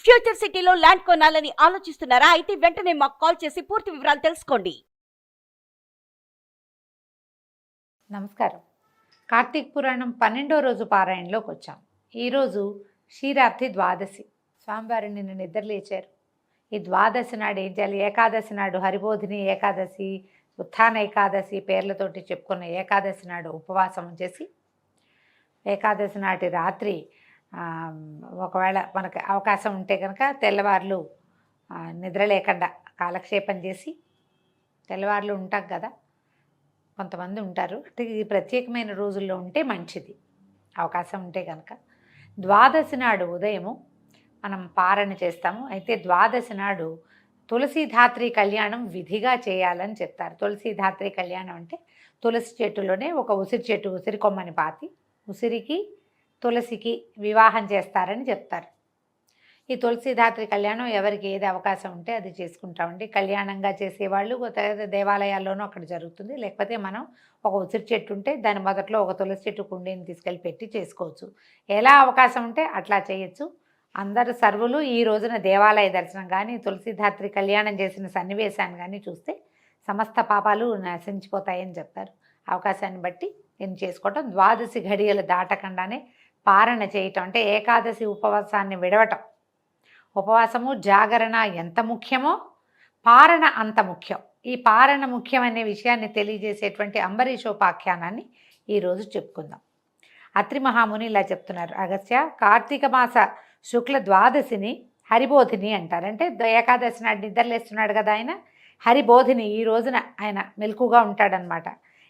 Future సిటీలో land కొనాలని ఆలోచిస్తున్నారా? అయితే వెంటనే మాకు కాల్ చేసి పూర్తి వివరాలు తెలుసుకోండి. నమస్కారం. కార్తీక పురాణం 12వ రోజు పారాయణలోకి వచ్చాం. ఈరోజు క్షీరాబ్ది ద్వాదశి. స్వామివారు నిన్న నిద్రలేచారు. ఈ ద్వాదశి నాడు ఏం చేయాలి? ఏకాదశి నాడు హరిబోధిని ఏకాదశి, ఉత్థాన ఏకాదశి పేర్లతోటి చెప్పుకున్న ఏకాదశి నాడు ఉపవాసం చేసి, ఏకాదశి నాటి రాత్రి ఒకవేళ మనకు అవకాశం ఉంటే కనుక తెల్లవార్లు నిద్ర లేకుండా కాలక్షేపం చేసి, తెల్లవార్లు ఉంటాం కదా, కొంతమంది ఉంటారు, అంటే ఈ ప్రత్యేకమైన రోజుల్లో ఉంటే మంచిది. అవకాశం ఉంటే కనుక ద్వాదశి నాడు ఉదయము మనం పారణ చేస్తాము. అయితే ద్వాదశి నాడు తులసీధాత్రి కళ్యాణం విధిగా చేయాలని చెప్తారు. తులసీధాత్రి కళ్యాణం అంటే తులసి చెట్టులోనే ఒక ఉసిరి చెట్టు, ఉసిరి కొమ్మని పాతి ఉసిరికి తులసికి వివాహం చేస్తారని చెప్తారు. ఈ తులసీధాత్రి కళ్యాణం ఎవరికి ఏది అవకాశం ఉంటే అది చేసుకుంటామండి. కళ్యాణంగా చేసేవాళ్ళు దేవాలయాల్లోనూ అక్కడ జరుగుతుంది. లేకపోతే మనం ఒక ఉసిరి చెట్టు ఉంటే దాని మొదట్లో ఒక తులసి చెట్టు కుండీని తీసుకెళ్ళి పెట్టి చేసుకోవచ్చు. ఎలా అవకాశం ఉంటే అట్లా చేయొచ్చు. అందరు సర్వులు ఈ రోజున దేవాలయ దర్శనం కానీ తులసీధాత్రి కళ్యాణం చేసిన సన్నివేశాన్ని కానీ చూస్తే సమస్త పాపాలు నశించిపోతాయని చెప్తారు. అవకాశాన్ని బట్టి నేను చేసుకోవటం, ద్వాదశి ఘడియలు దాటకుండానే పారణ చేయటం, అంటే ఏకాదశి ఉపవాసాన్ని విడవటం. ఉపవాసము జాగరణ ఎంత ముఖ్యమో పారణ అంత ముఖ్యం. ఈ పారణ ముఖ్యం అనే విషయాన్ని తెలియజేసేటువంటి అంబరీషోపాఖ్యానాన్ని ఈరోజు చెప్పుకుందాం. అత్రి మహాముని ఇలా చెప్తున్నారు. అగస్త్య, కార్తీక మాస శుక్ల ద్వాదశిని హరిబోధిని అంటారు. అంటే ఏకాదశి నాడు నిద్రలేస్తున్నాడు కదా ఆయన, హరిబోధిని ఈ రోజున ఆయన మెలకుగా ఉంటాడనమాట.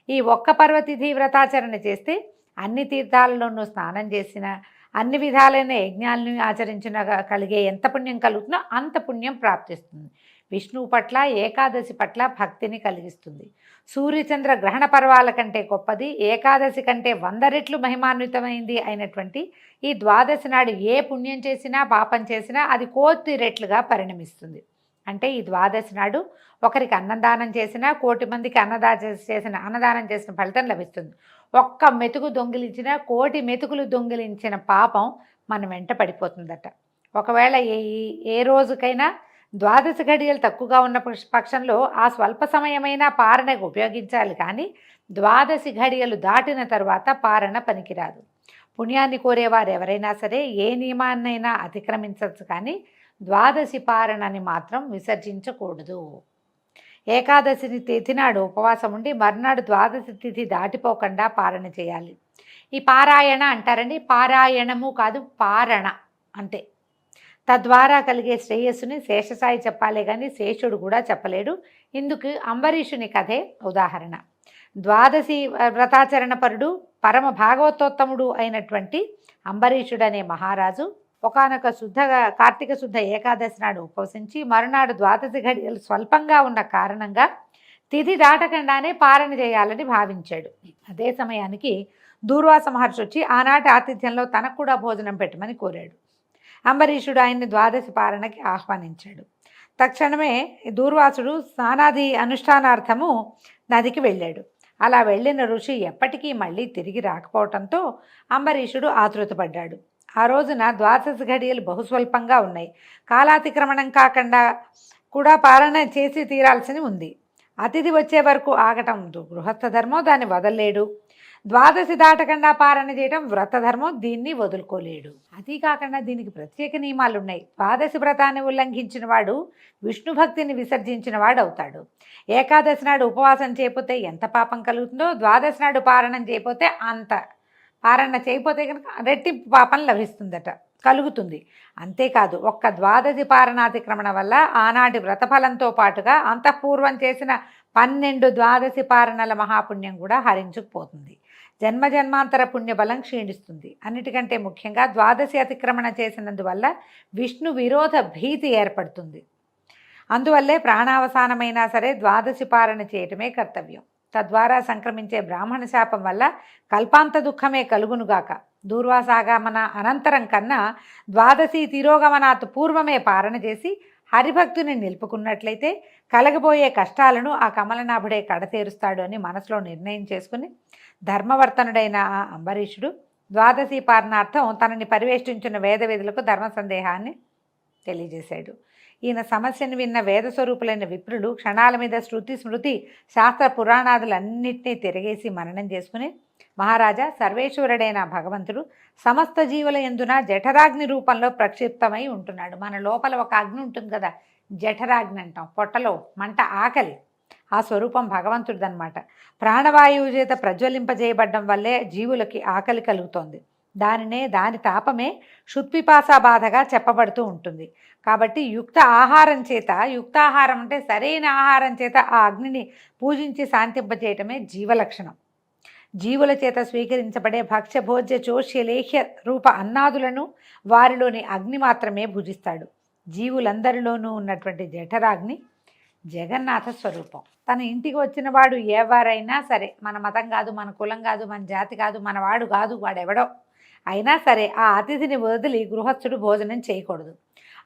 ఈ ఒక్క పర్వతిథి వ్రతాచరణ చేస్తే అన్ని తీర్థాలలోనూ స్నానం చేసిన, అన్ని విధాలైన యజ్ఞాలను ఆచరించిన కలిగే ఎంత పుణ్యం కలుగుతుందో అంత పుణ్యం ప్రాప్తిస్తుంది. విష్ణువు పట్ల, ఏకాదశి పట్ల భక్తిని కలిగిస్తుంది. సూర్యచంద్ర గ్రహణ పర్వాల కంటే గొప్పది, ఏకాదశి కంటే 100 రెట్లు మహిమాన్వితమైంది అయినటువంటి ఈ ద్వాదశి నాడు ఏ పుణ్యం చేసినా పాపం చేసినా అది 1,000 రెట్లుగా పరిణమిస్తుంది. అంటే ఈ ద్వాదశి నాడు ఒకరికి అన్నదానం చేసినా 1,000 మందికి అన్నదానం చేసిన ఫలితం లభిస్తుంది. ఒక్క మెతుకు దొంగిలించిన 1,000 మెతుకులు దొంగిలించిన పాపం మన వెంట పడిపోతుందట. ఒకవేళ ఏ రోజుకైనా ద్వాదశి ఘడియలు తక్కువగా ఉన్న పక్షంలో ఆ స్వల్ప సమయమైనా పారణకు ఉపయోగించాలి. కానీ ద్వాదశి ఘడియలు దాటిన తర్వాత పారణ పనికిరాదు. పుణ్యాన్ని కోరేవారు ఎవరైనా సరే ఏ నియమాన్నైనా అతిక్రమించవచ్చు, కానీ ద్వాదశి పారణని మాత్రం విసర్జించకూడదు. ఏకాదశిని తిథి నాడు ఉపవాసం ఉండి మర్నాడు ద్వాదశి తిథి దాటిపోకుండా పారణ చేయాలి. ఈ పారాయణ అంటారండి. పారాయణము కాదు, పారణ అంతే. తద్వారా కలిగే శ్రేయస్సుని శేషసాయి చెప్పాలే కానీ శేషుడు కూడా చెప్పలేడు. ఇందుకు అంబరీషుని కథే ఉదాహరణ. ద్వాదశి వ్రతాచరణ పరుడు, పరమ భాగవతోత్తముడు అయినటువంటి అంబరీషుడు అనే మహారాజు ఒకానొక కార్తీక శుద్ధ ఏకాదశి నాడు ఉపవసించి మరునాడు ద్వాదశి ఘడియలు స్వల్పంగా ఉన్న కారణంగా తిథి దాటకుండానే పారణ చేయాలని భావించాడు. అదే సమయానికి దూర్వాస మహర్షి వచ్చి ఆనాటి ఆతిథ్యంలో తనకు కూడా భోజనం పెట్టమని కోరాడు. అంబరీషుడు ఆయన్ని ద్వాదశి పారణకి ఆహ్వానించాడు. తక్షణమే దూర్వాసుడు స్నానాది అనుష్ఠానార్థము నదికి వెళ్ళాడు. అలా వెళ్ళిన ఋషి ఎప్పటికీ మళ్ళీ తిరిగి రాకపోవటంతో అంబరీషుడు ఆతృతపడ్డాడు. ఆ రోజున ద్వాదశి ఘడియలు బహుస్వల్పంగా ఉన్నాయి. కాలాతిక్రమణం కాకుండా కూడా పాలన చేసి తీరాల్సి ఉంది. అతిథి వచ్చే వరకు ఆగటం గృహస్థ ధర్మం, దాన్ని వదలలేడు. ద్వాదశి దాటకుండా పారణ చేయడం వ్రతధర్మం, దీన్ని వదులుకోలేడు. అది కాకుండా దీనికి ప్రత్యేక నియమాలు ఉన్నాయి. ద్వాదశి వ్రతాన్ని ఉల్లంఘించిన వాడు విష్ణు భక్తిని విసర్జించిన వాడు అవుతాడు. ఏకాదశి నాడు ఉపవాసం చేయకపోతే ఎంత పాపం కలుగుతుందో, ద్వాదశి నాడు పారణం చేయకపోతే అంత. పారణ చేయకపోతే కనుక రెట్టింపు పాపం లభిస్తుందట, కలుగుతుంది. అంతేకాదు, ఒక్క ద్వాదశి పారణాతిక్రమణ వల్ల ఆనాటి వ్రతఫలంతో పాటుగా అంతఃపూర్వం చేసిన 12 ద్వాదశి పారణల మహాపుణ్యం కూడా హరించుకుపోతుంది. జన్మజన్మాంతర పుణ్యబలం క్షీణిస్తుంది. అన్నిటికంటే ముఖ్యంగా ద్వాదశి అతిక్రమణ చేసినందువల్ల విష్ణు విరోధ భీతి ఏర్పడుతుంది. అందువల్లే ప్రాణావసానమైనా సరే ద్వాదశి పారణ చేయటమే కర్తవ్యం. తద్వారా సంక్రమించే బ్రాహ్మణ శాపం వల్ల కల్పాంత దుఃఖమే కలుగునుగాక. దూర్వాసాగమన అనంతరం కన్నా ద్వాదశి తిరోగమనాత్ పూర్వమే పారణ చేసి హరిభక్తుని నిలుపుకున్నట్లయితే కలగబోయే కష్టాలను ఆ కమలనాభుడే కడతేరుస్తాడు అని మనసులో నిర్ణయం చేసుకుని ధర్మవర్తనుడైన ఆ అంబరీషుడు ద్వాదశి పారణార్థం తనని పరివేష్టించిన వేదవేదులకు ధర్మ సందేహాన్ని తెలియజేశాడు. ఈయన సమస్యను విన్న వేద స్వరూపులైన విప్రులు క్షణాల మీద శృతి స్మృతి శాస్త్ర పురాణాదులన్నింటినీ తిరగేసి మననం చేసుకుని, మహారాజా, సర్వేశ్వరుడైన భగవంతుడు సమస్త జీవుల యందున జఠరాగ్ని రూపంలో ప్రక్షిప్తమై ఉంటున్నాడు. మన లోపల ఒక అగ్ని ఉంటుంది కదా, జఠరాగ్ని అంటాం, పొట్టలో మంట, ఆకలి. ఆ స్వరూపం భగవంతుడిదనమాట. ప్రాణవాయువు చేత ప్రజ్వలింపజేయబడ్డం వల్లే జీవులకి ఆకలి కలుగుతోంది. దాని తాపమే క్షుత్పిపాసా బాధగా చెప్పబడుతూ ఉంటుంది. కాబట్టి యుక్తాహారం అంటే సరైన ఆహారం చేత ఆ అగ్నిని పూజించి శాంతింపజేయటమే జీవలక్షణం. జీవుల చేత స్వీకరించబడే భక్ష్య భోజ్య చోష్య లేహ్య రూప అన్నాదులను వారిలోని అగ్ని మాత్రమే భుజిస్తాడు. జీవులందరిలోనూ ఉన్నటువంటి జఠరాగ్ని జగన్నాథ స్వరూపం. తన ఇంటికి వచ్చిన వాడు ఎవరైనా సరే, మన మతం కాదు, మన కులం కాదు, మన జాతి కాదు, మన వాడు కాదు, వాడెవడో అయినా సరే ఆ అతిథిని వదిలి గృహస్థుడు భోజనం చేయకూడదు.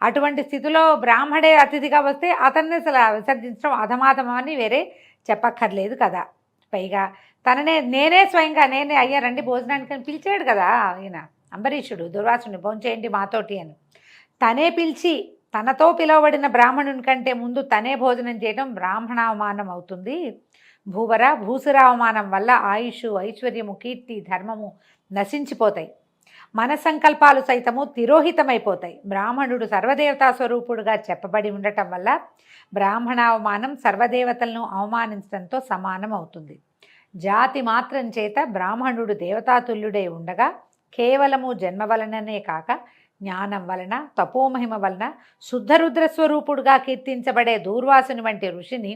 అటువంటి స్థితిలో బ్రాహ్మడే అతిథిగా వస్తే అతన్ని అసలు విసర్జించడం అధమాధమని వేరే చెప్పక్కర్లేదు కదా. పైగా నేనే స్వయంగా అయ్యా రండి భోజనానికి అని పిలిచాడు కదా ఈయన అంబరీషుడు దుర్వాసుని, భోంచేయండి మాతోటి అని. తనే పిలిచి తనతో పిలువబడిన బ్రాహ్మణుని కంటే ముందు తనే భోజనం చేయడం బ్రాహ్మణావమానం అవుతుంది. భూసురావమానం వల్ల ఆయుష్, ఐశ్వర్యము, కీర్తి, ధర్మము నశించిపోతాయి. మన సంకల్పాలు సైతము తిరోహితమైపోతాయి. బ్రాహ్మణుడు సర్వదేవతా స్వరూపుడుగా చెప్పబడి ఉండటం వల్ల బ్రాహ్మణావమానం సర్వదేవతలను అవమానించడంతో సమానం అవుతుంది. జాతి మాత్రం చేత బ్రాహ్మణుడు దేవతాతుల్యుడై ఉండగా కేవలము జన్మ వలననే కాక జ్ఞానం వలన, తపోమహిమ వలన శుద్ధరుద్రస్వరూపుడుగా కీర్తించబడే దూర్వాసుని వంటి ఋషిని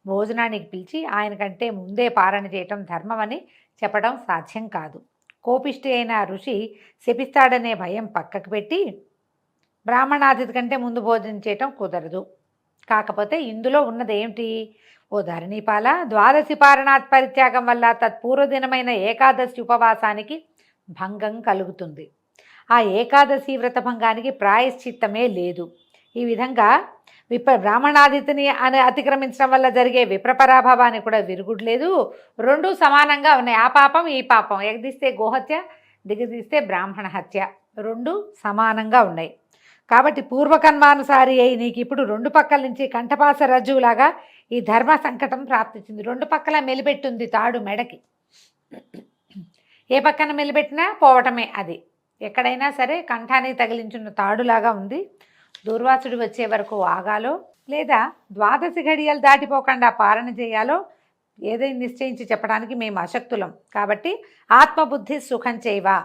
భోజనానికి పిలిచి ఆయన కంటే ముందే పారణ చేయటం ధర్మమని చెప్పడం సాధ్యం కాదు. కోపిష్టి అయిన ఋషి శపిస్తాడనే భయం పక్కకు పెట్టి బ్రాహ్మణాతిథి కంటే ముందు భోజనం చేయటం కుదరదు. కాకపోతే ఇందులో ఉన్నది ఏమిటి? ఓ ధరణీపాల, ద్వాదశి పారణాత్ పరిత్యాగం వల్ల తత్పూర్వదినమైన ఏకాదశి ఉపవాసానికి భంగం కలుగుతుంది. ఆ ఏకాదశి వ్రతభంగానికి ప్రాయశ్చిత్తమే లేదు. ఈ విధంగా బ్రాహ్మణాదితిని అతిక్రమించడం వల్ల జరిగే విప్రపరాభావానికి కూడా విరుగుడు. రెండూ సమానంగా ఉన్నాయి. ఆ పాపం ఈ పాపం, ఎగదీస్తే గోహత్య, దిగదీస్తే బ్రాహ్మణ హత్య, రెండు సమానంగా ఉన్నాయి. కాబట్టి పూర్వకర్మానుసారి అయి నీకు ఇప్పుడు రెండు పక్కల నుంచి కంఠపాస రజ్జువులాగా ఈ ధర్మ సంకటం ప్రాప్తించింది. రెండు పక్కల మెలిపెట్టుంది తాడు మెడకి. ఏ పక్కన మెలిపెట్టినా పోవటమే. అది ఎక్కడైనా సరే కంఠానికి తగిలించున్న తాడులాగా ఉంది. దూర్వాసుడు వచ్చే వరకు ఆగాలో లేదా ద్వాదశి ఘడియలు దాటిపోకుండా పాలన చేయాలో ఏదైనా నిశ్చయించి చెప్పడానికి మేము అశక్తులం. కాబట్టి ఆత్మబుద్ధి సుఖం చేయవా,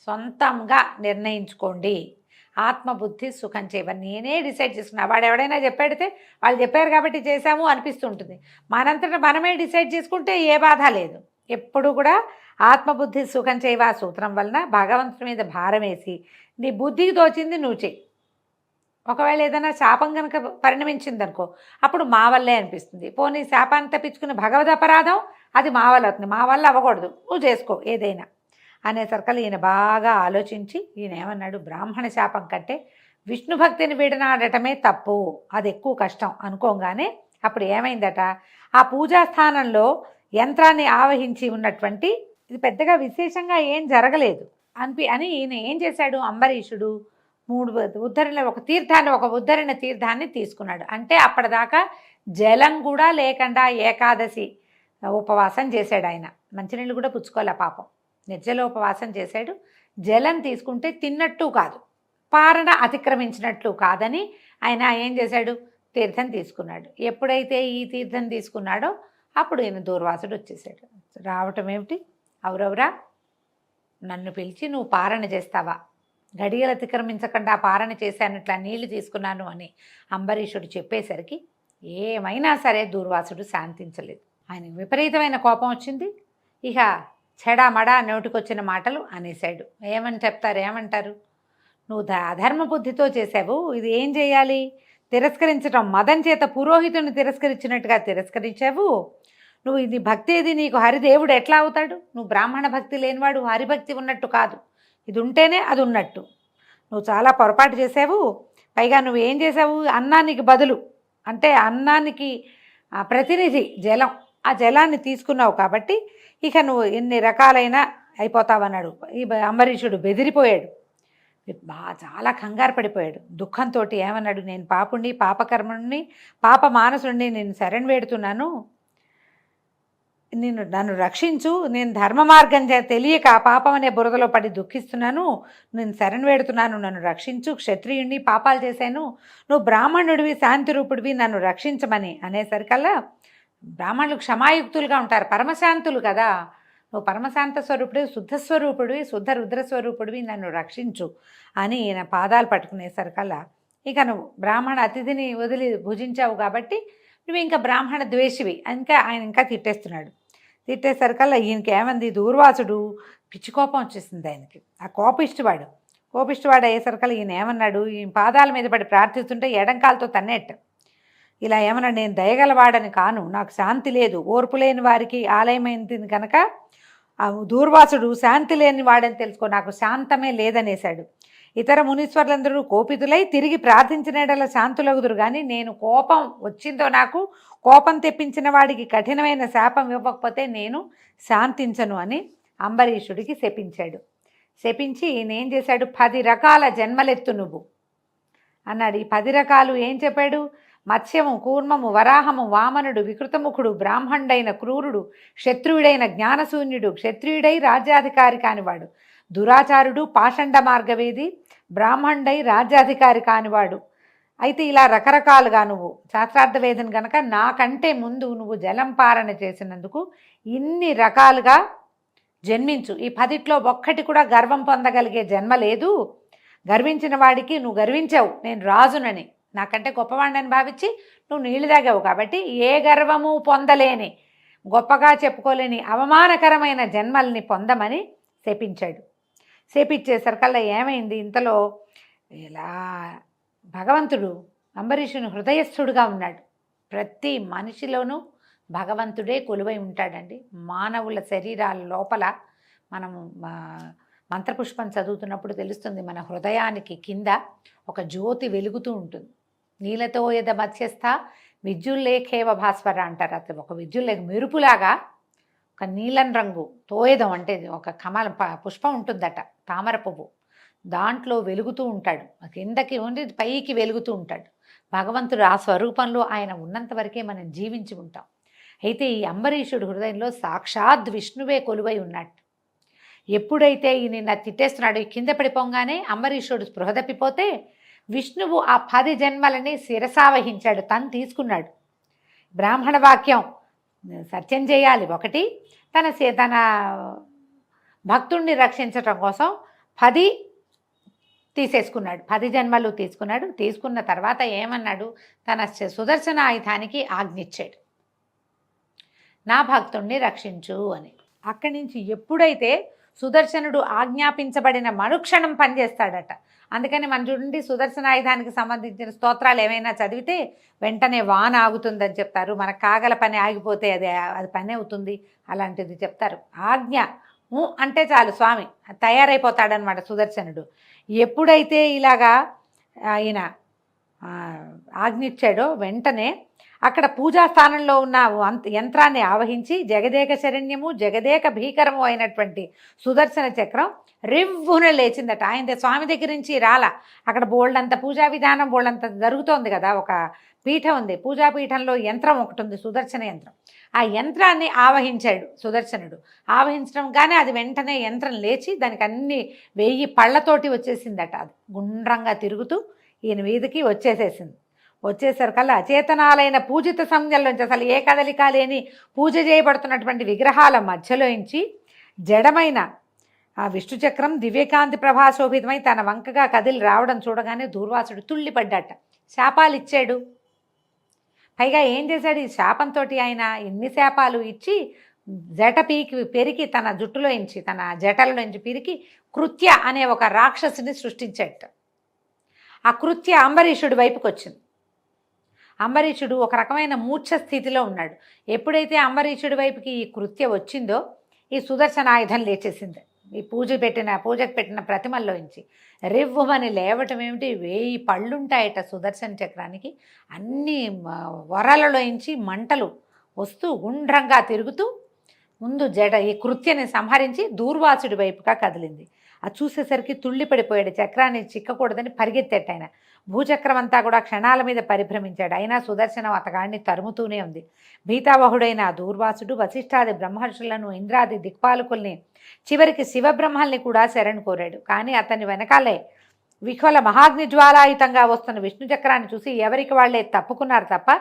సొంతంగా నిర్ణయించుకోండి. ఆత్మబుద్ధి సుఖం చేయవా, నేనే డిసైడ్ చేసుకున్నా. వాడు ఎవడైనా చెప్పాడితే వాళ్ళు చెప్పారు కాబట్టి చేశాము అనిపిస్తుంటుంది. మనంతటా మనమే డిసైడ్ చేసుకుంటే ఏ బాధ లేదు. ఎప్పుడు కూడా ఆత్మబుద్ధి సుఖం చేయవా సూత్రం వలన భగవంతుడి మీద భారం వేసి నీ బుద్ధికి తోచింది నువ్వు చెయ్యి. ఒకవేళ ఏదైనా శాపం కనుక పరిణమించిందనుకో, అప్పుడు మా వల్లే అనిపిస్తుంది. పోనీ శాపాన్ని తప్పించుకుని భగవద్ అపరాధం అది మా వల్ల అవుతుంది, మా వల్ల అవ్వకూడదు, నువ్వు చేసుకో ఏదైనా అనేసరికలు ఈయన బాగా ఆలోచించి ఈయన ఏమన్నాడు, బ్రాహ్మణ శాపం కంటే విష్ణు భక్తిని విడనాడటమే తప్పు, అది ఎక్కువ కష్టం అనుకోగానే అప్పుడు ఏమైందట, ఆ పూజాస్థానంలో యంత్రాన్ని ఆవహించి ఉన్నటువంటి ఇది పెద్దగా విశేషంగా ఏం జరగలేదు అని ఈయన ఏం చేశాడు, అంబరీషుడు 3 ఉద్ధరణ ఒక ఉద్ధరణ తీర్థాన్ని తీసుకున్నాడు. అంటే అప్పటిదాకా జలం కూడా లేకుండా ఏకాదశి ఉపవాసం చేశాడు ఆయన. మంచినీళ్ళు కూడా పుచ్చుకోలే పాపం, నిర్జల ఉపవాసం చేశాడు. జలం తీసుకుంటే తిన్నట్టు కాదు, పారణ అతిక్రమించినట్లు కాదని ఆయన ఏం చేశాడు, తీర్థం తీసుకున్నాడు. ఎప్పుడైతే ఈ తీర్థం తీసుకున్నాడో అప్పుడు ఈయన దూర్వాసుడు వచ్చేసాడు. రావటం ఏమిటి, అవురవరా నన్ను పిలిచి నువ్వు పారణ చేస్తావా, గడియలు అతిక్రమించకుండా పారణ చేశానట్లా నీళ్లు తీసుకున్నాను అని అంబరీషుడు చెప్పేసరికి ఏమైనా సరే దూర్వాసుడు శాంతించలేదు. ఆయన విపరీతమైన కోపం వచ్చింది. ఇక చెడామడా నోటికొచ్చిన మాటలు అనేశాడు. ఏమంటారు, నువ్వు అధర్మ బుద్ధితో చేసావు, ఇది ఏం చేయాలి, తిరస్కరించడం, మదం చేత పురోహితుని తిరస్కరించినట్టుగా తిరస్కరించావు. నువ్వు ఇది భక్తి ఏది, నీకు హరిదేవుడు ఎట్లా అవుతాడు, నువ్వు బ్రాహ్మణ భక్తి లేనివాడు హరిభక్తి ఉన్నట్టు కాదు, ఇది ఉంటేనే అది ఉన్నట్టు. నువ్వు చాలా పొరపాటు చేసావు. పైగా నువ్వు ఏం చేసావు, అన్నానికి బదులు అంటే అన్నానికి ప్రతినిధి జలం, ఆ జలాన్ని తీసుకున్నావు కాబట్టి ఇక నువ్వు ఎన్ని రకాలైన అయిపోతావన్నాడు. ఈ అంబరీషుడు బెదిరిపోయాడు. చాలా కంగారు పడిపోయాడు. దుఃఖంతో ఏమన్నాడు, నేను పాపుణ్ణి, పాపకర్మణ్ణి, పాప మానసుణ్ణి, నేను శరణ్ వేడుతున్నాను, నన్ను రక్షించు, నేను ధర్మ మార్గం తెలియక పాపం అనే బురదలో పడి దుఃఖిస్తున్నాను, నేను శరణ్ వేడుతున్నాను, నన్ను రక్షించు, క్షత్రియుణ్ణి, పాపాలు చేశాను, నువ్వు బ్రాహ్మణుడివి, శాంతి రూపుడివి, నన్ను రక్షించమని అనేసరికల్లా బ్రాహ్మణులు క్షమాయుక్తులుగా ఉంటారు, పరమశాంతులు కదా, నువ్వు పరమశాంత స్వరూపుడివి, శుద్ధ స్వరూపుడివి, శుద్ధ రుద్రస్వరూపుడివి, నన్ను రక్షించు అని ఈయన పాదాలు పట్టుకునేసరికల్లా, ఇక నువ్వు బ్రాహ్మణ అతిథిని వదిలి భుజించావు కాబట్టి నువ్వు ఇంకా బ్రాహ్మణ ద్వేషివి ఇంకా ఆయన ఇంకా తిట్టేసరికల్లా ఈయనకి ఏమంది, దూర్వాసుడు పిచ్చి కోపం వచ్చేసింది ఆయనకి. ఆ కోపిష్టివాడు అయ్యేసరికల్లా ఈయన ఏమన్నాడు, ఈయన పాదాల మీద పడి ప్రార్థిస్తుంటే ఎడంకాలతో తన్నేట ఇలా ఏమన్నాడు, నేను దయగలవాడని కాను, నాకు శాంతి లేదు, ఓర్పు లేని వారికి ఆలయమైంది కనుక ఆ దూర్వాసుడు శాంతి లేని వాడని తెలుసుకో, నాకు శాంతమే లేదనేశాడు. ఇతర మునీశ్వర్లందరూ కోపితులై తిరిగి ప్రార్థించినడల శాంతులగుదురు, కానీ నేను కోపం వచ్చిందో, నాకు కోపం తెప్పించిన వాడికి కఠినమైన శాపం ఇవ్వకపోతే నేను శాంతించను అని అంబరీషుడికి శపించి ఈయనేం చేశాడు, 10 రకాల జన్మలెత్తు నువ్వు అన్నాడు. ఈ 10 రకాలు ఏం చెప్పాడు, మత్స్యము, కూర్మము, వరాహము, వామనుడు, వికృతముఖుడు, బ్రాహ్మణుడైన క్రూరుడు, క్షత్రియుడైన జ్ఞానశూన్యుడు, క్షత్రియుడై రాజ్యాధికారి కానివాడు, దురాచారుడు, పాషండ మార్గవేది, బ్రాహ్మణుడై రాజ్యాధికారి కానివాడు. అయితే ఇలా రకరకాలుగా నువ్వు శాస్త్రార్థ వేదన కనుక నాకంటే ముందు నువ్వు జలంపారణ చేసినందుకు ఇన్ని రకాలుగా జన్మించు. ఈ 10లో ఒక్కటి కూడా గర్వం పొందగలిగే జన్మ లేదు. గర్వించిన వాడికి నువ్వు గర్వించావు, నేను రాజునని, నాకంటే గొప్పవాడిని భావించి నువ్వు నీళ్లు తాగావు, కాబట్టి ఏ గర్వము పొందలేని, గొప్పగా చెప్పుకోలేని అవమానకరమైన జన్మల్ని పొందమని శపించేసరికల్లా ఏమైంది, ఇంతలో ఇలా భగవంతుడు అంబరీషుని హృదయస్థుడుగా ఉన్నాడు. ప్రతి మనిషిలోనూ భగవంతుడే కొలువై ఉంటాడండి. మానవుల శరీరాల లోపల మనము మంత్రపుష్పం చదువుతున్నప్పుడు తెలుస్తుంది, మన హృదయానికి కింద ఒక జ్యోతి వెలుగుతూ ఉంటుంది. నీలతో యద మత్స్యస్థ విద్యుల్లేఖేవ భాస్వర అంటారు. అతను ఒక విద్యుల్లేఖ మెరుపులాగా ఒక నీలం రంగు తోయదం అంటే ఒక కమల పుష్పం ఉంటుందట, తామర పువ్వు, దాంట్లో వెలుగుతూ ఉంటాడు. కిందకి ఉండి పైకి వెలుగుతూ ఉంటాడు భగవంతుడు. ఆ స్వరూపంలో ఆయన ఉన్నంత వరకే మనం జీవించి ఉంటాం. అయితే ఈ అంబరీషుడు హృదయంలో సాక్షాత్ విష్ణువే కొలువై ఉన్నట్టు. ఎప్పుడైతే ఈయన తిట్టేస్తున్నాడు, కింద పడిపోగానే అంబరీషుడు స్పృహ తప్పిపోతే విష్ణువు ఆ 10 జన్మలని శిరసావహించాడు, తను తీసుకున్నాడు. బ్రాహ్మణ వాక్యం సత్యం చేయాలి ఒకటి, తన భక్తుణ్ణి రక్షించటం కోసం 10 తీసేసుకున్నాడు, 10 జన్మలు తీసుకున్నాడు. తీసుకున్న తర్వాత ఏమన్నాడు, తన సుదర్శన ఆయుధానికి ఆజ్ఞిచ్చాడు, నా భక్తుణ్ణి రక్షించు అని. అక్కడి నుంచి ఎప్పుడైతే సుదర్శనుడు ఆజ్ఞాపించబడిన మరుక్షణం పనిచేస్తాడట. అందుకని మన చూడండి, సుదర్శన ఆయుధానికి సంబంధించిన స్తోత్రాలు ఏమైనా చదివితే వెంటనే వాన ఆగుతుందని చెప్తారు. మన కాగల పని ఆగిపోతే అది పని అవుతుంది, అలాంటిది చెప్తారు. ఆజ్ఞ అంటే చాలు స్వామి తయారైపోతాడనమాట సుదర్శనుడు. ఎప్పుడైతే ఇలాగా ఆయన ఆజ్ఞిచ్చాడో వెంటనే అక్కడ పూజాస్థానంలో ఉన్న యంత్రాన్ని ఆవహించి జగదేక శరణ్యము జగదేక భీకరము అయినటువంటి సుదర్శన చక్రం రివ్వున లేచిందట. ఆయన స్వామి దగ్గర నుంచి రాలా, అక్కడ బోల్డంత పూజా విధానం బోల్డంత జరుగుతోంది కదా, ఒక పీఠం ఉంది, పూజాపీఠంలో యంత్రం ఒకటి ఉంది, సుదర్శన యంత్రం. ఆ యంత్రాన్ని ఆవహించాడు సుదర్శనుడు. ఆవహించడం కానీ అది వెంటనే యంత్రం లేచి దానికి అన్ని 1000 పళ్ళతోటి వచ్చేసిందట. అది గుండ్రంగా తిరుగుతూ ఈయన వీధికి వచ్చేసరికల్లా అచేతనాలైన పూజిత సంజ్ఞల్లోంచి, అసలు ఏ కదలిక లేని పూజ చేయబడుతున్నటువంటి విగ్రహాల మధ్యలోంచి జడమైన ఆ విష్ణుచక్రం దివ్యకాంతి ప్రభాశోభితమై తన వంకగా కదిలి రావడం చూడగానే దూర్వాసుడు తుళ్ళిపడ్డాట. శాపాలు ఇచ్చాడు. పైగా ఏం చేశాడు, ఈ శాపంతో ఆయన ఎన్ని శాపాలు ఇచ్చి జట పెరికి తన జుట్టులోంచి తన జటలలోంచి పిరికి కృత్య అనే ఒక రాక్షసుని సృష్టించాడు. ఆ కృత్య అంబరీషుడి వైపుకి వచ్చింది. అంబరీషుడు ఒక రకమైన మూర్ఛ స్థితిలో ఉన్నాడు. ఎప్పుడైతే అంబరీషుడి వైపుకి ఈ కృత్య వచ్చిందో ఈ సుదర్శన ఆయుధం లేచేసింది. ఈ పూజకు పెట్టిన ప్రతిమల్లోంచి రివ్వుమని లేవటం ఏమిటి, 1000 పళ్ళుంటాయట సుదర్శన చక్రానికి. అన్ని వరలలోంచి మంటలు వస్తూ గుండ్రంగా తిరుగుతూ ముందు ఈ కృత్యని సంహరించి దూర్వాసుడి వైపుగా కదిలింది. అది చూసేసరికి తుళ్ళి పడిపోయాడు. చక్రాన్ని చిక్కకూడదని పరిగెత్తాడు ఆయన. భూచక్రం అంతా కూడా క్షణాల మీద పరిభ్రమించాడు. అయినా సుదర్శనం అతగాడిని తరుముతూనే ఉంది. భీతావహుడైన ఆ దూర్వాసుడు వశిష్ఠాది బ్రహ్మర్షులను, ఇంద్రాది దిక్పాలకుల్ని, చివరికి శివబ్రహ్మల్ని కూడా శరణు కోరాడు. కానీ అతని వెనకాలే విహ్వల మహాగ్నిజ్వాలాయుతంగా వస్తున్న విష్ణు చక్రాన్ని చూసి ఎవరికి వాళ్లే తప్పుకున్నారు తప్ప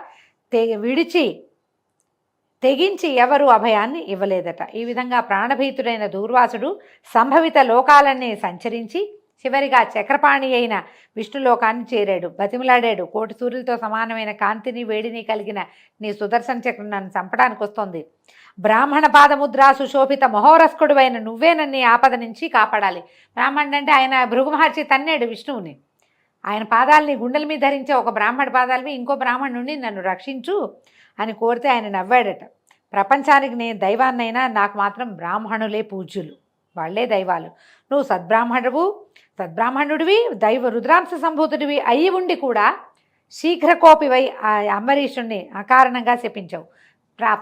తెగించి ఎవరు అభయాన్ని ఇవ్వలేదట. ఈ విధంగా ప్రాణభీతుడైన దూర్వాసుడు సంభవిత లోకాలన్నీ సంచరించి చివరిగా చక్రపాణి అయిన విష్ణులోకాన్ని చేరాడు. బతిమలాడాడు. కోటి సూర్యులతో సమానమైన కాంతిని వేడిని కలిగిన నీ సుదర్శన చక్రం నన్ను చంపడానికి వస్తోంది. బ్రాహ్మణ పాదముద్రా సుశోభిత మహోరస్కుడువైన నువ్వే నన్ను ఆపద నుంచి కాపాడాలి. బ్రాహ్మణుడు అంటే ఆయన భృగు మహర్షి తన్నాడు విష్ణువుని. ఆయన పాదాలని గుండెల మీద ధరించే ఒక బ్రాహ్మణ పాదాలని ఇంకో బ్రాహ్మణుడిని నన్ను రక్షించు అని కోరితే ఆయన నవ్వాడట. ప్రపంచానికి నేను దైవాన్నైనా నాకు మాత్రం బ్రాహ్మణులే పూజ్యులు, వాళ్లే దైవాలు. నువ్వు సద్బ్రాహ్మణుడివి, దైవ రుద్రాంశ సంభూతుడివి అయి ఉండి కూడా శీఘ్రకోపివై ఆ అంబరీషుణ్ణి అకారణంగా శపించావు.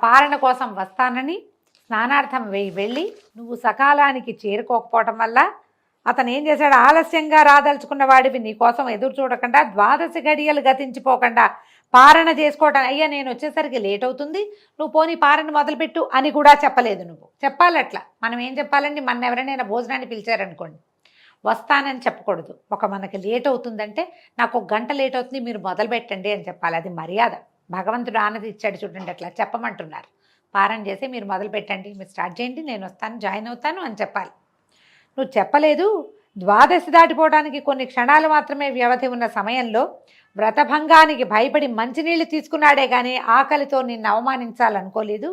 పాలన కోసం వస్తానని స్నానార్థం వెళ్ళి నువ్వు సకాలానికి చేరుకోకపోవటం వల్ల అతను ఏం చేశాడు, ఆలస్యంగా రాదలుచుకున్న వాడివి నీకోసం ఎదురు చూడకుండా 12 గడియలు గతించిపోకుండా పారణ చేసుకోవటం. అయ్యా నేను వచ్చేసరికి లేట్ అవుతుంది, నువ్వు పోనీ పారణ మొదలుపెట్టు అని కూడా చెప్పలేదు. నువ్వు చెప్పాలట్లా. మనం ఏం చెప్పాలండి, మన ఎవరైనా భోజనాన్ని పిలిచారనుకోండి, వస్తానని చెప్పకూడదు. మనకి లేట్ అవుతుందంటే నాకు 1 గంట లేట్ అవుతుంది మీరు మొదలు పెట్టండి అని చెప్పాలి. అది మర్యాద. భగవంతుడు ఆనది ఇచ్చాడు చూడండి, అట్లా చెప్పమంటున్నారు. పారణ చేసి మీరు మొదలు పెట్టండి, మీరు స్టార్ట్ చేయండి, నేను వస్తాను, జాయిన్ అవుతాను అని చెప్పాలి. నువ్వు చెప్పలేదు. 12 దాటిపోవడానికి కొన్ని క్షణాలు మాత్రమే వ్యవధి ఉన్న సమయంలో వ్రతభంగానికి భయపడి మంచినీళ్ళు తీసుకున్నాడే కానీ ఆకలితో నిన్ను అవమానించాలనుకోలేదు.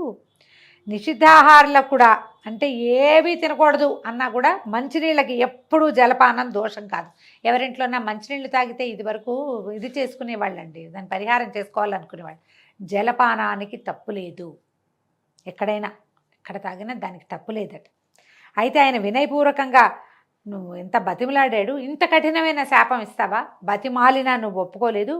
నిషిద్ధాహారులకు కూడా అంటే ఏమీ తినకూడదు అన్నా కూడా మంచినీళ్ళకి ఎప్పుడూ జలపానం దోషం కాదు. ఎవరింట్లోనా మంచినీళ్ళు తాగితే ఇది చేసుకునేవాళ్ళండి, దాని పరిహారం చేసుకోవాలనుకునేవాళ్ళు. జలపానానికి తప్పు లేదు. ఎక్కడ తాగినా దానికి తప్పు లేదట. అయితే ఆయన వినయపూర్వకంగా నువ్వు ఎంత బతిమలాడాడు, ఇంత కఠినమైన శాపం ఇస్తావా? బతిమాలినా నువ్వు ఒప్పుకోలేదు.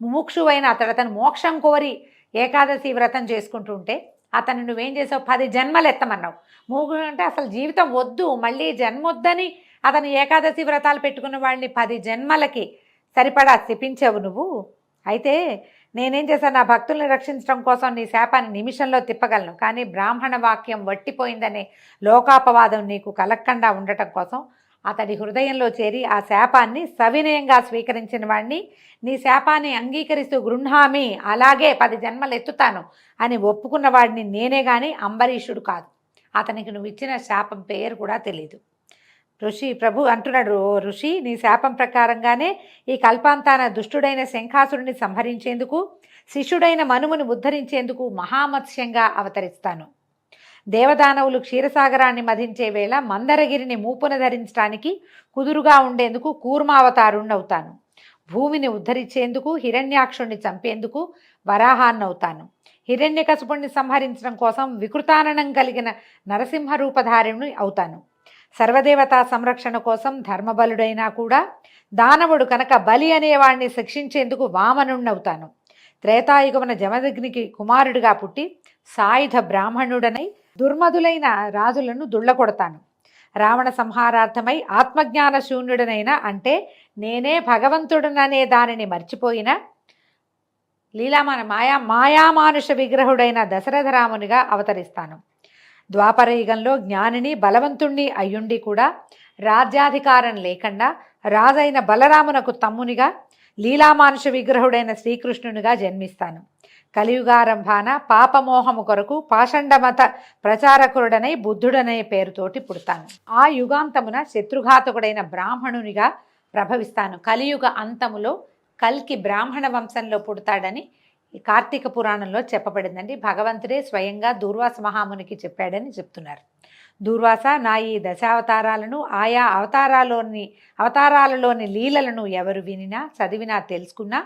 ముముక్షువైన అతను మోక్షం కోరి ఏకాదశి వ్రతం చేసుకుంటూ ఉంటే అతను నువ్వేం చేసావు, 10 జన్మలు ఎత్తమన్నావు. మూగుడు అంటే అసలు జీవితం వద్దు, మళ్ళీ జన్మ వద్దని అతను ఏకాదశి వ్రతాలు పెట్టుకున్న వాడిని 10 జన్మలకి సరిపడా శపించావు నువ్వు. అయితే నేనేం చేశాను, నా భక్తుల్ని రక్షించడం కోసం నీ శాపాన్ని నిమిషంలో తిప్పగలను. కానీ బ్రాహ్మణ వాక్యం వట్టిపోయిందనే లోకాపవాదం నీకు కలక్కండా ఉండటం కోసం అతడి హృదయంలో చేరి ఆ శాపాన్ని సవినయంగా స్వీకరించిన వాడిని, నీ శాపాన్ని అంగీకరిస్తూ గృహామి, అలాగే 10 జన్మలు ఎత్తుతాను అని ఒప్పుకున్న వాడిని నేనే కానీ అంబరీషుడు కాదు. అతనికి నువ్వు ఇచ్చిన శాపం పేరు కూడా తెలీదు. ప్రభు అంటున్నాడు, ఋషి నీ శాపం ప్రకారంగానే ఈ కల్పాంతాన దుష్టుడైన శంఖాసురుని సంహరించేందుకు, శిష్యుడైన మనుముని ఉద్ధరించేందుకు మహామత్స్యంగా అవతరిస్తాను. దేవదానవులు క్షీరసాగరాన్ని మధించే వేళ మందరగిరిని మూపున ధరించడానికి కుదురుగా ఉండేందుకు కూర్మావతారుణ్ణవుతాను. భూమిని ఉద్ధరించేందుకు హిరణ్యాక్షుణ్ణి చంపేందుకు వరాహాన్నవుతాను. హిరణ్యకశపుణ్ణి సంహరించడం కోసం వికృతాననం కలిగిన నరసింహ రూపధారిణి అవుతాను. సర్వదేవతా సంరక్షణ కోసం ధర్మబలుడైనా కూడా దానవుడు కనుక బలి అనేవాడిని శిక్షించేందుకు వామనుణ్ణవుతాను. త్రేతాయుగమున జమదగ్నికి కుమారుడిగా పుట్టి సాయుధ బ్రాహ్మణుడనై దుర్మధులైన రాజులను దుళ్ళకొడతాను. రావణ సంహారార్థమై ఆత్మజ్ఞాన శూన్యుడనైనా అంటే నేనే భగవంతుడననే దానిని మర్చిపోయిన మాయామానుష విగ్రహుడైన దశరథరామునిగా అవతరిస్తాను. ద్వాపరయుగంలో జ్ఞానిని బలవంతుణ్ణి అయ్యుండి కూడా రాజ్యాధికారం లేకుండా రాజైన బలరామునకు తమ్మునిగా లీలామానుష విగ్రహుడైన శ్రీకృష్ణునిగా జన్మిస్తాను. కలియుగారంభాన పాపమోహము కొరకు పాషండమత ప్రచారకుడనై బుద్ధుడనే పేరుతోటి పుడతాను. ఆ యుగాంతమున శత్రుఘాతకుడైన బ్రాహ్మణునిగా ప్రభవిస్తాను. కలియుగ అంతములో కల్కి బ్రాహ్మణ వంశంలో పుడతాడని ఈ కార్తీక పురాణంలో చెప్పబడిందండి. భగవంతుడే స్వయంగా దూర్వాస మహామునికి చెప్పాడని చెప్తున్నారు. దూర్వాస నా ఈ దశావతారాలను ఆయా అవతారాలలోని లీలలను ఎవరు వినినా చదివినా తెలుసుకున్నా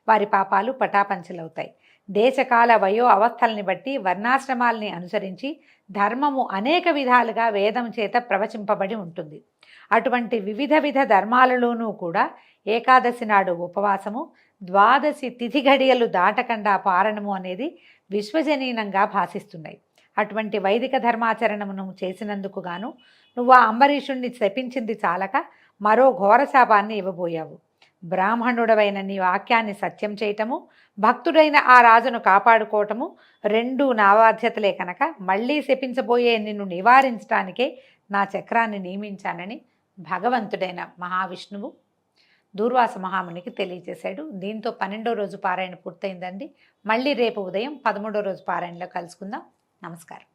వారి పాపాలు పటాపంచలవుతాయి. దేశకాల వయో అవస్థల్ని బట్టి వర్ణాశ్రమాల్ని అనుసరించి ధర్మము అనేక విధాలుగా వేదం చేత ప్రవచింపబడి ఉంటుంది. అటువంటి వివిధ ధర్మాలలోనూ కూడా ఏకాదశి నాడు ఉపవాసము, 12 తిథి ఘడియలు దాటకుండా పారణము అనేది విశ్వజనీనంగా భాసిస్తున్నాయి. అటువంటి వైదిక ధర్మాచరణమును చేసినందుకు గాను నువ్వు ఆ అంబరీషుణ్ణి శపించింది చాలక మరో ఘోర శాపాన్ని ఇవ్వబోయావు. బ్రాహ్మణుడవైన నీ వాక్యాన్ని సత్యం చేయటము, భక్తుడైన ఆ రాజును కాపాడుకోవటము రెండూ నా బాధ్యతలే కనుక మళ్ళీ శపించబోయే నిన్ను నివారించడానికే నా చక్రాన్ని నియమించానని భగవంతుడైన మహావిష్ణువు దూర్వాస మహామునికి తెలియజేశాడు. దీంతో 12వ రోజు పారాయణ పూర్తయిందండి. మళ్ళీ రేపు ఉదయం 13వ రోజు పారాయణలో కలుసుకుందాం. నమస్కారం.